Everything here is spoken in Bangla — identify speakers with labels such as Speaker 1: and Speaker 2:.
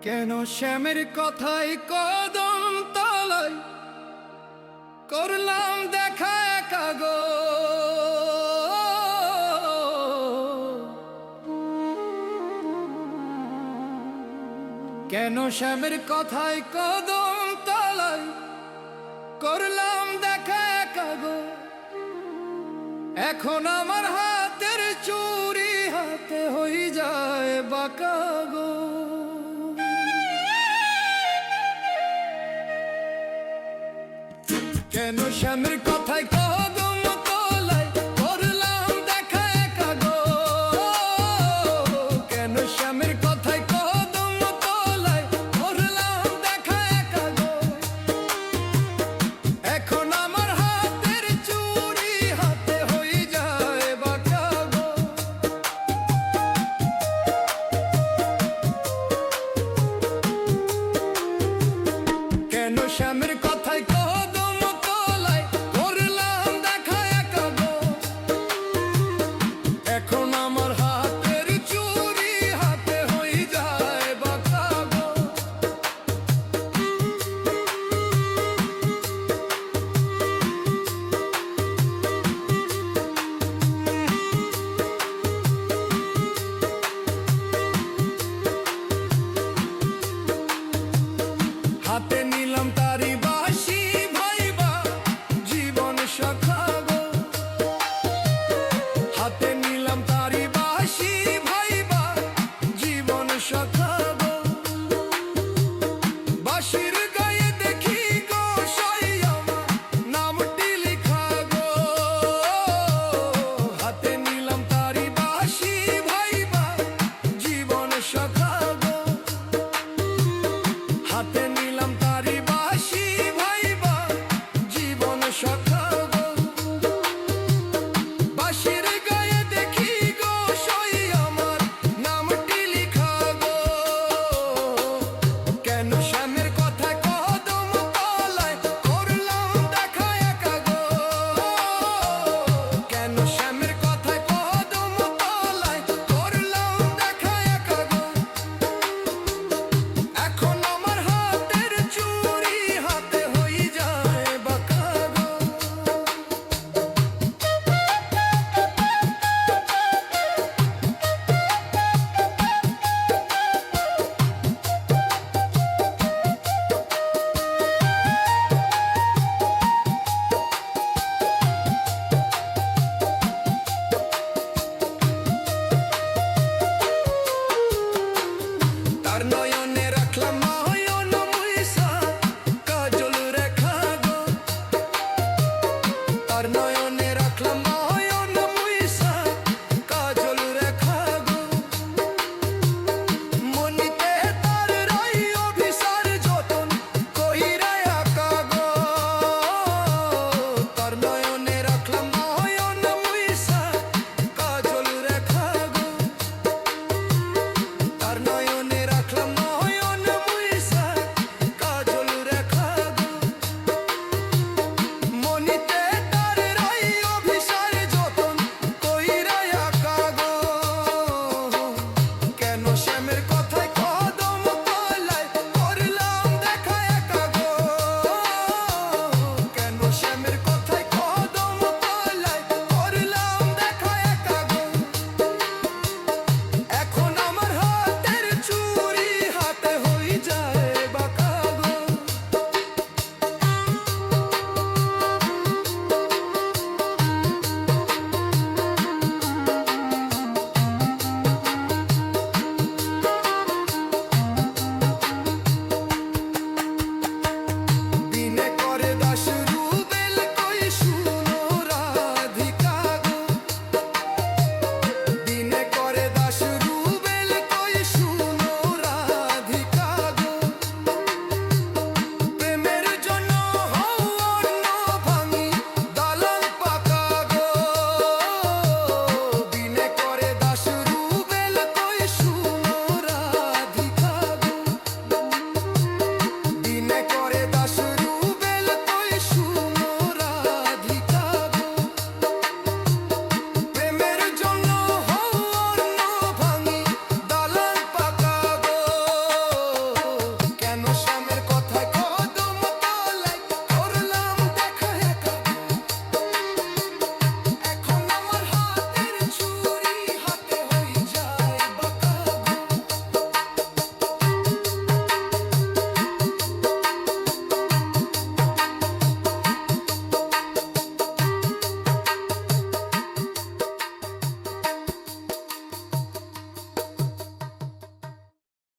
Speaker 1: কেন শ্যামের কথাই কদম তলায় করলাম দেখা একা গো। কেন শ্যামের কথাই কদম তলায় করলাম দেখা একা গো। এখন আমার হাতের চুরি হাতে হয়ে যায় বাঁকা গো। কেন শ্যামের কথাই কদম তলায় করলাম দেখা একা গো। কেন শ্যামের কথাই কদম তলায় করলাম দেখা একা গো। এখন আমার হাতের চুরি হাতে হয়ে যায় বাঁকা গো। কেন শ্যামের কথাই কদম তলায় করলাম দেখা একা গো। এখন আমার হাতের চুরি হাতে হয়ে যায় বাঁকা গো। হাতে নিলাম তারি বাঁশি ভাইবা জীবন সখা গো। হাতে নিলাম তারি বাঁশি ভাইবা জীবন সখা গো। বাঁশির গায়ে দেখি গো সইয়া নামটি লিখা গো। হাতে নিলাম তারি বাঁশি ভাইবা জীবন সখা গো। হাতে নিলাম তারি বাঁশি ভাইবা জীবন সখা গো। বাঁশির গায়ে দেখি গো সই আমার নামটি লিখা গো। কেন শ্যামের কথা কদম তলায় করলাম দেখা একা গো। কেন শ্যামের কথা কদম তলায় করলাম দেখা একা গো। এখন আমার হাতের চুরি হাতে হয়ে যায় বাঁকা গো। তার নয়নে রাখলাম নয়ন মুইসা কাজল রেখা গো। তার নয়নে